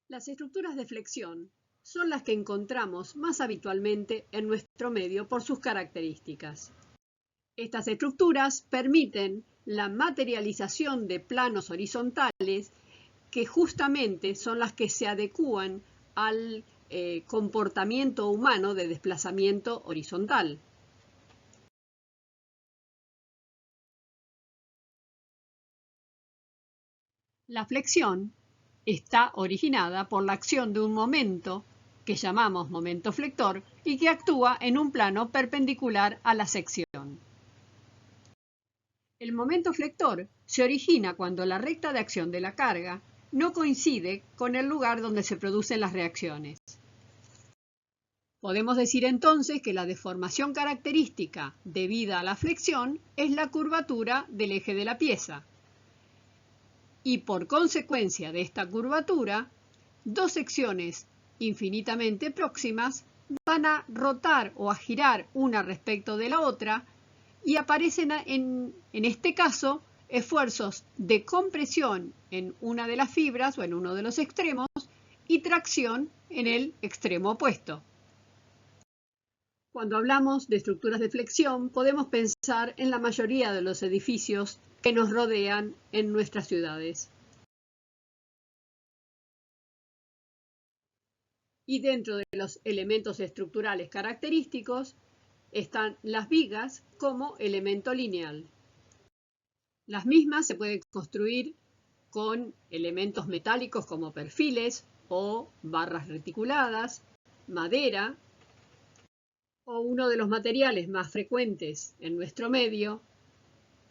Las estructuras de flexión son las que encontramos más habitualmente en nuestro medio por sus características. Estas estructuras permiten la materialización de planos horizontales que justamente son las que se adecúan al comportamiento humano de desplazamiento horizontal. La flexión está originada por la acción de un momento que llamamos momento flector y que actúa en un plano perpendicular a la sección. El momento flector se origina cuando la recta de acción de la carga no coincide con el lugar donde se producen las reacciones. Podemos decir entonces que la deformación característica debida a la flexión es la curvatura del eje de la pieza. Y por consecuencia de esta curvatura, dos secciones infinitamente próximas van a rotar o a girar una respecto de la otra y aparecen en este caso esfuerzos de compresión en una de las fibras o en uno de los extremos y tracción en el extremo opuesto. Cuando hablamos de estructuras de flexión, podemos pensar en la mayoría de los edificios que nos rodean en nuestras ciudades. Y dentro de los elementos estructurales característicos están las vigas como elemento lineal. Las mismas se pueden construir con elementos metálicos como perfiles o barras reticuladas, madera, o uno de los materiales más frecuentes en nuestro medio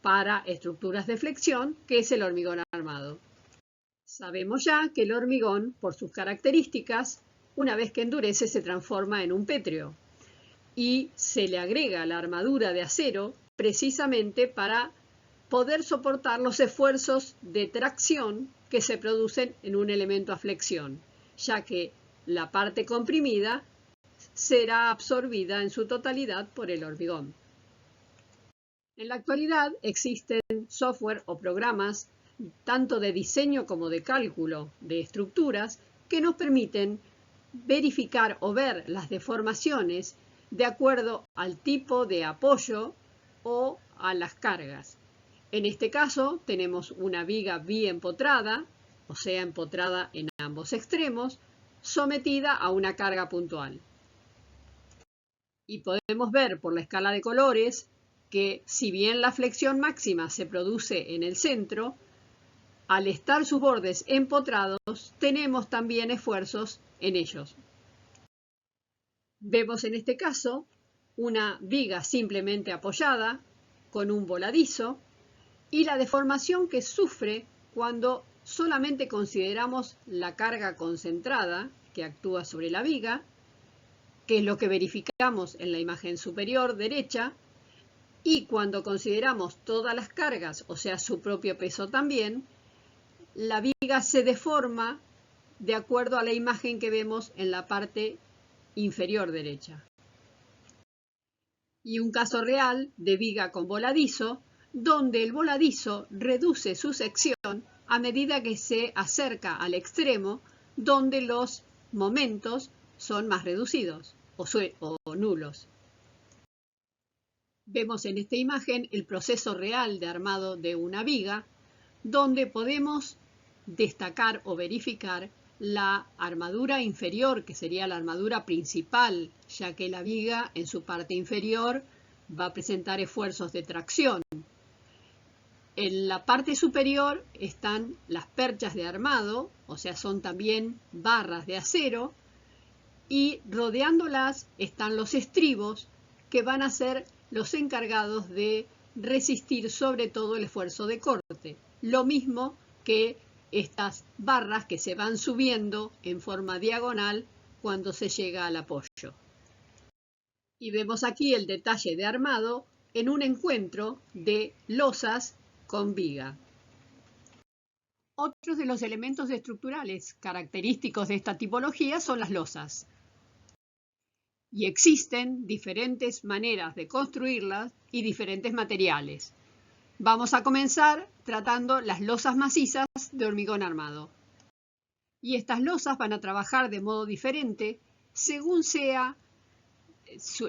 para estructuras de flexión, que es el hormigón armado. Sabemos ya que el hormigón, por sus características, una vez que endurece se transforma en un pétreo y se le agrega la armadura de acero precisamente para poder soportar los esfuerzos de tracción que se producen en un elemento a flexión, ya que la parte comprimida será absorbida en su totalidad por el hormigón. En la actualidad existen software o programas tanto de diseño como de cálculo de estructuras que nos permiten verificar o ver las deformaciones de acuerdo al tipo de apoyo o a las cargas. En este caso tenemos una viga biempotrada, o sea, empotrada en ambos extremos, sometida a una carga puntual. Y podemos ver por la escala de colores que si bien la flexión máxima se produce en el centro, al estar sus bordes empotrados, tenemos también esfuerzos en ellos. Vemos en este caso una viga simplemente apoyada con un voladizo y la deformación que sufre cuando solamente consideramos la carga concentrada que actúa sobre la viga, que es lo que verificamos en la imagen superior derecha, y cuando consideramos todas las cargas, o sea, su propio peso también, la viga se deforma de acuerdo a la imagen que vemos en la parte inferior derecha. Y un caso real de viga con voladizo, donde el voladizo reduce su sección a medida que se acerca al extremo, donde los momentos son más reducidos o nulos. Vemos en esta imagen el proceso real de armado de una viga, donde podemos destacar o verificar la armadura inferior, que sería la armadura principal, ya que la viga en su parte inferior va a presentar esfuerzos de tracción. En la parte superior están las perchas de armado, o sea, son también barras de acero, y rodeándolas están los estribos, que van a ser los encargados de resistir sobre todo el esfuerzo de corte. Lo mismo que estas barras que se van subiendo en forma diagonal cuando se llega al apoyo. Y vemos aquí el detalle de armado en un encuentro de losas con viga. Otros de los elementos estructurales característicos de esta tipología son las losas. Y existen diferentes maneras de construirlas y diferentes materiales. Vamos a comenzar tratando las losas macizas de hormigón armado. Y estas losas van a trabajar de modo diferente según sea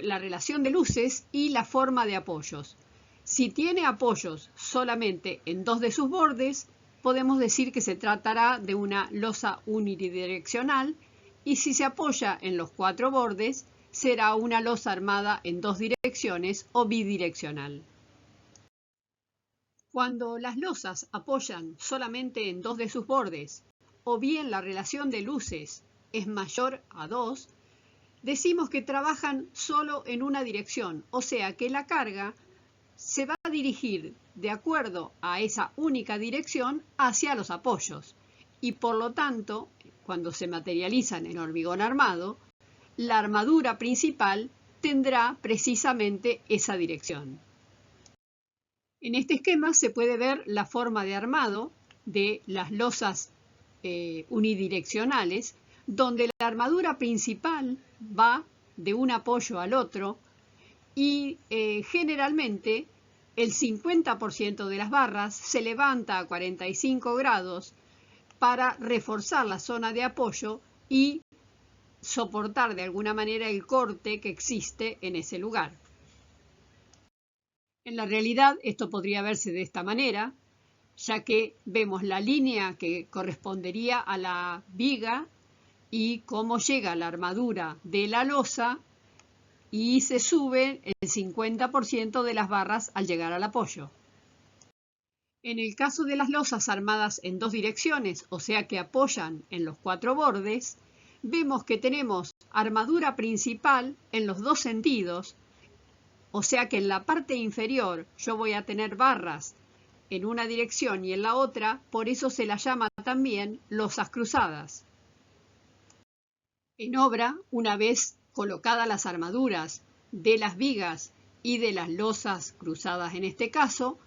la relación de luces y la forma de apoyos. Si tiene apoyos solamente en dos de sus bordes, podemos decir que se tratará de una losa unidireccional, y si se apoya en los cuatro bordes, será una losa armada en dos direcciones o bidireccional. Cuando las losas apoyan solamente en dos de sus bordes, o bien la relación de luces es mayor a 2, decimos que trabajan solo en una dirección, o sea que la carga se va a dirigir de acuerdo a esa única dirección hacia los apoyos, y por lo tanto, cuando se materializan en hormigón armado, la armadura principal tendrá precisamente esa dirección. En este esquema se puede ver la forma de armado de las losas unidireccionales, donde la armadura principal va de un apoyo al otro y generalmente el 50% de las barras se levanta a 45 grados para reforzar la zona de apoyo y soportar de alguna manera el corte que existe en ese lugar. En la realidad esto podría verse de esta manera, ya que vemos la línea que correspondería a la viga y cómo llega la armadura de la losa y se sube el 50% de las barras al llegar al apoyo. En el caso de las losas armadas en dos direcciones, o sea que apoyan en los cuatro bordes, vemos que tenemos armadura principal en los dos sentidos, o sea que en la parte inferior yo voy a tener barras en una dirección y en la otra, por eso se las llama también losas cruzadas. En obra, una vez colocadas las armaduras de las vigas y de las losas cruzadas en este caso,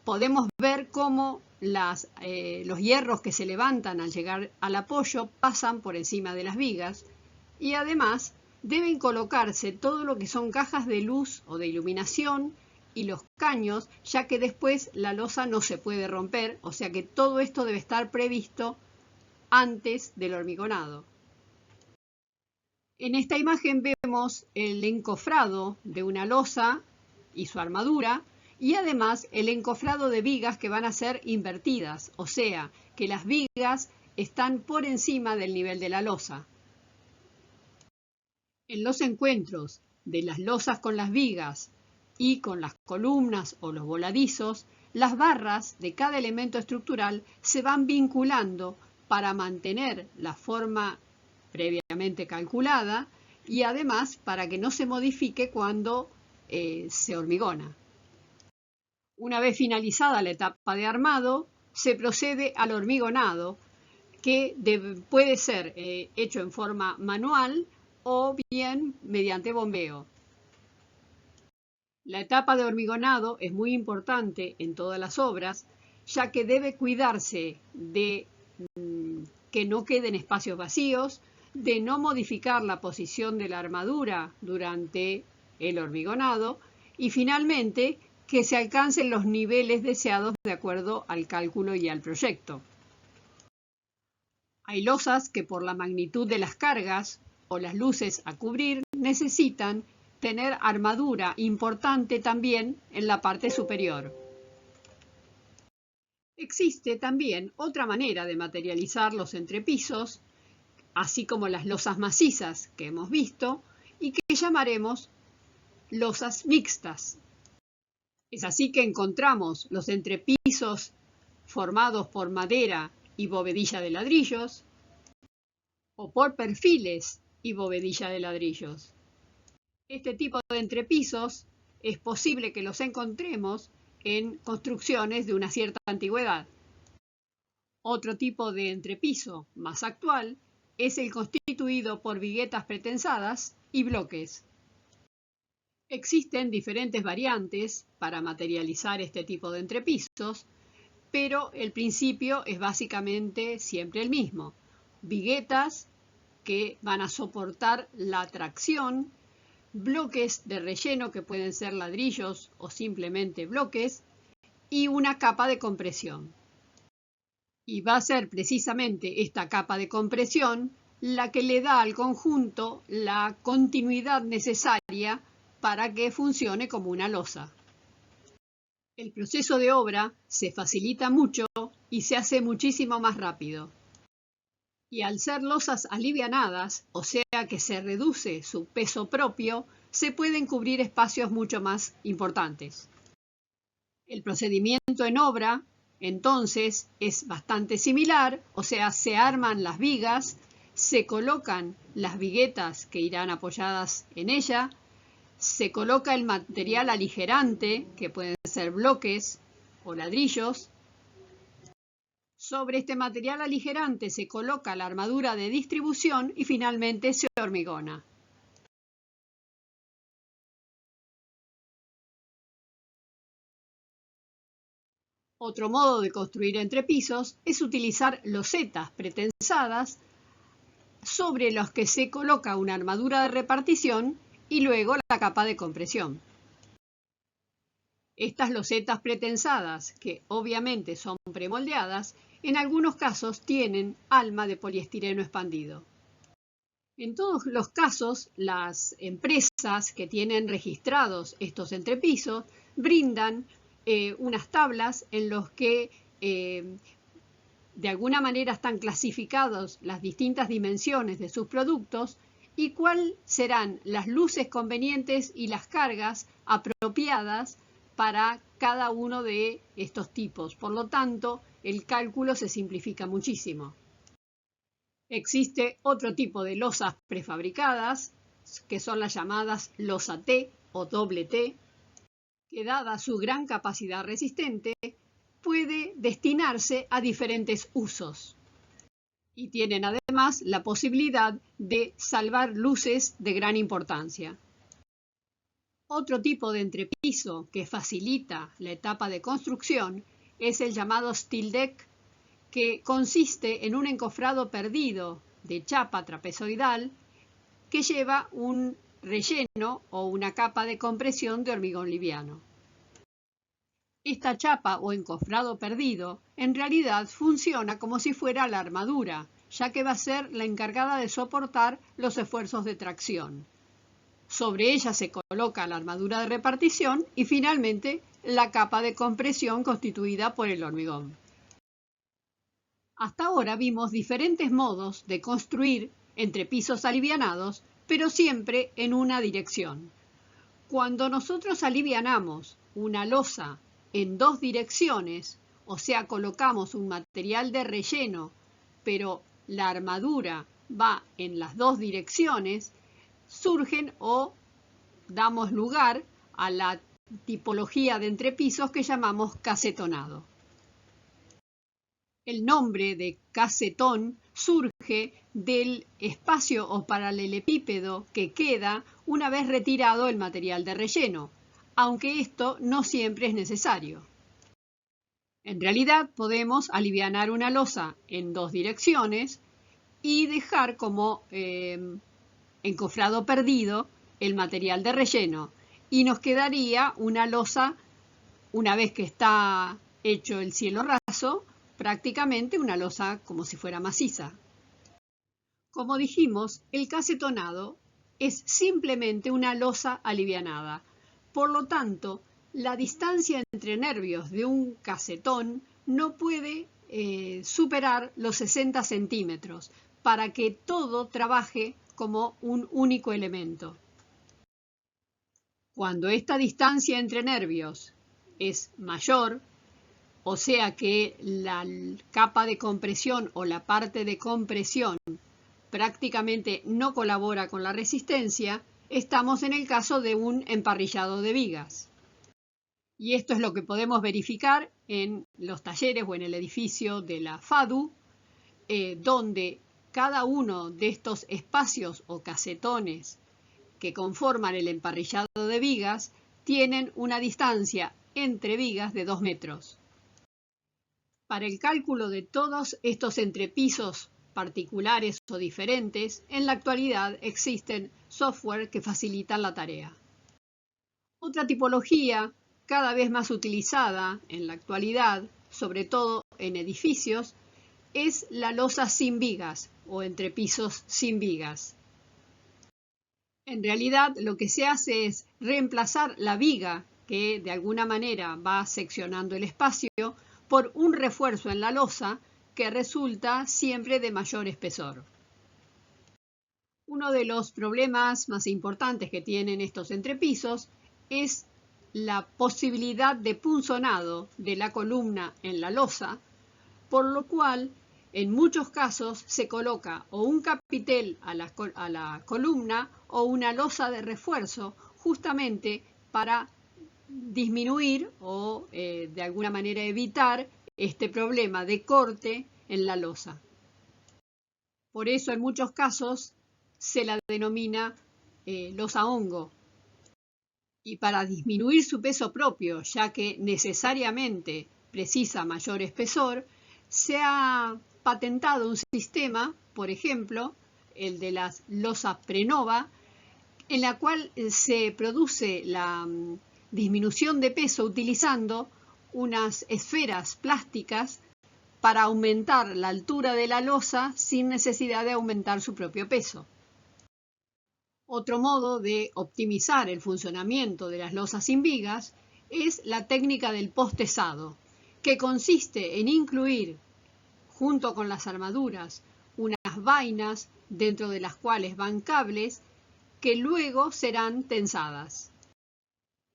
podemos ver cómo los hierros que se levantan al llegar al apoyo pasan por encima de las vigas y además deben colocarse todo lo que son cajas de luz o de iluminación y los caños, ya que después la losa no se puede romper, o sea que todo esto debe estar previsto antes del hormigonado. En esta imagen vemos el encofrado de una losa y su armadura, y además el encofrado de vigas que van a ser invertidas, o sea que las vigas están por encima del nivel de la losa. En los encuentros de las losas con las vigas y con las columnas o los voladizos, las barras de cada elemento estructural se van vinculando para mantener la forma previamente calculada y además para que no se modifique cuando se hormigona. Una vez finalizada la etapa de armado, se procede al hormigonado, que puede ser hecho en forma manual o bien mediante bombeo. La etapa de hormigonado es muy importante en todas las obras, ya que debe cuidarse de que no queden espacios vacíos, de no modificar la posición de la armadura durante el hormigonado y finalmente que se alcancen los niveles deseados de acuerdo al cálculo y al proyecto. Hay losas que por la magnitud de las cargas o las luces a cubrir necesitan tener armadura importante también en la parte superior. Existe también otra manera de materializar los entrepisos, así como las losas macizas que hemos visto, y que llamaremos losas mixtas. Es así que encontramos los entrepisos formados por madera y bovedilla de ladrillos, o por perfiles y bovedilla de ladrillos. Este tipo de entrepisos es posible que los encontremos en construcciones de una cierta antigüedad. Otro tipo de entrepiso más actual es el constituido por viguetas pretensadas y bloques. Existen diferentes variantes para materializar este tipo de entrepisos, pero el principio es básicamente siempre el mismo. Viguetas que van a soportar la tracción, bloques de relleno que pueden ser ladrillos o simplemente bloques y una capa de compresión. Y va a ser precisamente esta capa de compresión la que le da al conjunto la continuidad necesaria para que funcione como una losa. El proceso de obra se facilita mucho y se hace muchísimo más rápido. Y al ser losas alivianadas, o sea que se reduce su peso propio, se pueden cubrir espacios mucho más importantes. El procedimiento en obra, entonces, es bastante similar, o sea, se arman las vigas, se colocan las viguetas que irán apoyadas en ella, se coloca el material aligerante, que pueden ser bloques o ladrillos. Sobre este material aligerante se coloca la armadura de distribución y finalmente se hormigona. Otro modo de construir entrepisos es utilizar losetas pretensadas sobre los que se coloca una armadura de repartición y luego la capa de compresión. Estas losetas pretensadas, que obviamente son premoldeadas, en algunos casos tienen alma de poliestireno expandido. En todos los casos, las empresas que tienen registrados estos entrepisos brindan unas tablas en los que de alguna manera están clasificados las distintas dimensiones de sus productos y cuáles serán las luces convenientes y las cargas apropiadas para cada uno de estos tipos. Por lo tanto, el cálculo se simplifica muchísimo. Existe otro tipo de losas prefabricadas, que son las llamadas losa T o doble T, que dada su gran capacidad resistente, puede destinarse a diferentes usos. Y tienen además la posibilidad de salvar luces de gran importancia. Otro tipo de entrepiso que facilita la etapa de construcción es el llamado steel deck, que consiste en un encofrado perdido de chapa trapezoidal que lleva un relleno o una capa de compresión de hormigón liviano. Esta chapa o encofrado perdido en realidad funciona como si fuera la armadura, ya que va a ser la encargada de soportar los esfuerzos de tracción. Sobre ella se coloca la armadura de repartición y finalmente la capa de compresión constituida por el hormigón. Hasta ahora vimos diferentes modos de construir entrepisos alivianados, pero siempre en una dirección. Cuando nosotros alivianamos una losa en dos direcciones, o sea, colocamos un material de relleno, pero la armadura va en las dos direcciones, surgen o damos lugar a la tipología de entrepisos que llamamos casetonado. El nombre de casetón surge del espacio o paralelepípedo que queda una vez retirado el material de relleno, aunque esto no siempre es necesario. En realidad podemos alivianar una losa en dos direcciones y dejar como encofrado perdido el material de relleno y nos quedaría una losa, una vez que está hecho el cielo raso, prácticamente una losa como si fuera maciza. Como dijimos, el casetonado es simplemente una losa alivianada. Por lo tanto, la distancia entre nervios de un casetón no puede superar los 60 centímetros para que todo trabaje como un único elemento. Cuando esta distancia entre nervios es mayor, o sea que la capa de compresión o la parte de compresión prácticamente no colabora con la resistencia, estamos en el caso de un emparrillado de vigas. Y esto es lo que podemos verificar en los talleres o en el edificio de la FADU, donde cada uno de estos espacios o casetones que conforman el emparrillado de vigas tienen una distancia entre vigas de 2 metros. Para el cálculo de todos estos entrepisos particulares o diferentes, en la actualidad existen software que facilitan la tarea. Otra tipología cada vez más utilizada en la actualidad, sobre todo en edificios, es la losa sin vigas o entrepisos sin vigas. En realidad, lo que se hace es reemplazar la viga, que de alguna manera va seccionando el espacio, por un refuerzo en la losa que resulta siempre de mayor espesor. Uno de los problemas más importantes que tienen estos entrepisos es la posibilidad de punzonado de la columna en la losa, por lo cual en muchos casos se coloca o un capitel a la columna o una losa de refuerzo justamente para disminuir o de alguna manera evitar este problema de corte en la losa. Por eso en muchos casos se la denomina losa hongo. Y para disminuir su peso propio, ya que necesariamente precisa mayor espesor, se ha patentado un sistema, por ejemplo, el de las losas Prenova, en la cual se produce la disminución de peso utilizando unas esferas plásticas para aumentar la altura de la losa sin necesidad de aumentar su propio peso. Otro modo de optimizar el funcionamiento de las losas sin vigas es la técnica del postezado, que consiste en incluir, junto con las armaduras, unas vainas dentro de las cuales van cables que luego serán tensadas.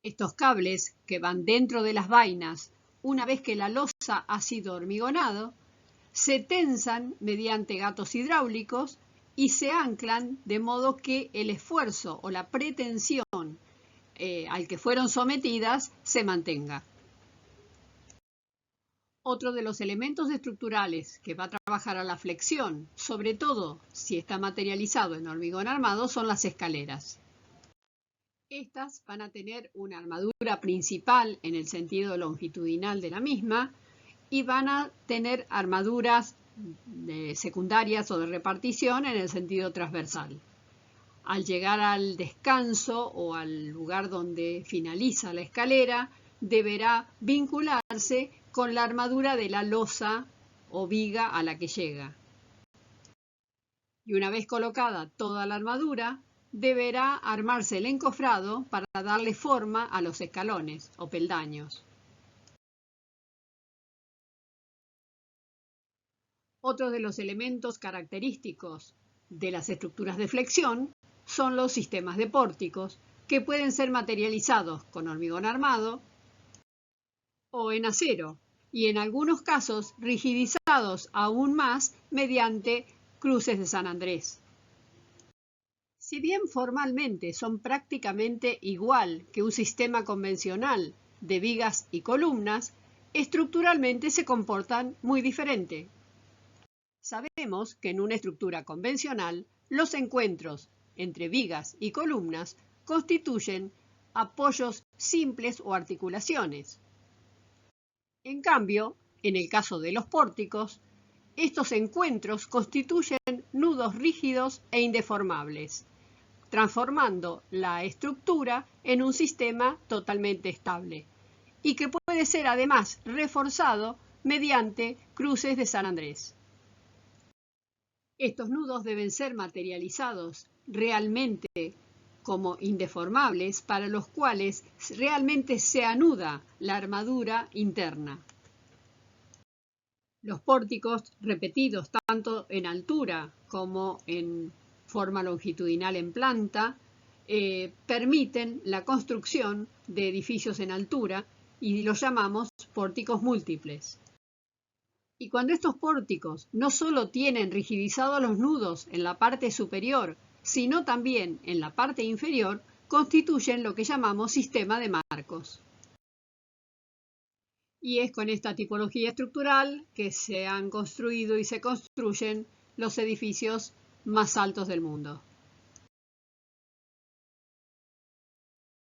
Estos cables que van dentro de las vainas, una vez que la losa ha sido hormigonado, se tensan mediante gatos hidráulicos y se anclan de modo que el esfuerzo o la pretensión al que fueron sometidas se mantenga. Otro de los elementos estructurales que va a trabajar a la flexión, sobre todo si está materializado en hormigón armado, son las escaleras. Estas van a tener una armadura principal en el sentido longitudinal de la misma y van a tener armaduras secundarias o de repartición en el sentido transversal. Al llegar al descanso o al lugar donde finaliza la escalera, deberá vincularse con la armadura de la losa o viga a la que llega. Y una vez colocada toda la armadura, deberá armarse el encofrado para darle forma a los escalones o peldaños. Otro de los elementos característicos de las estructuras de flexión son los sistemas de pórticos, que pueden ser materializados con hormigón armado o en acero, y en algunos casos rigidizados aún más mediante cruces de San Andrés. Si bien formalmente son prácticamente igual que un sistema convencional de vigas y columnas, estructuralmente se comportan muy diferente. Sabemos que en una estructura convencional, los encuentros entre vigas y columnas constituyen apoyos simples o articulaciones. En cambio, en el caso de los pórticos, estos encuentros constituyen nudos rígidos e indeformables, transformando la estructura en un sistema totalmente estable y que puede ser además reforzado mediante cruces de San Andrés. Estos nudos deben ser materializados realmente como indeformables, para los cuales realmente se anuda la armadura interna. Los pórticos repetidos tanto en altura como en forma longitudinal en planta permiten la construcción de edificios en altura y los llamamos pórticos múltiples. Y cuando estos pórticos no solo tienen rigidizados los nudos en la parte superior, sino también en la parte inferior, constituyen lo que llamamos sistema de marcos. Y es con esta tipología estructural que se han construido y se construyen los edificios más altos del mundo.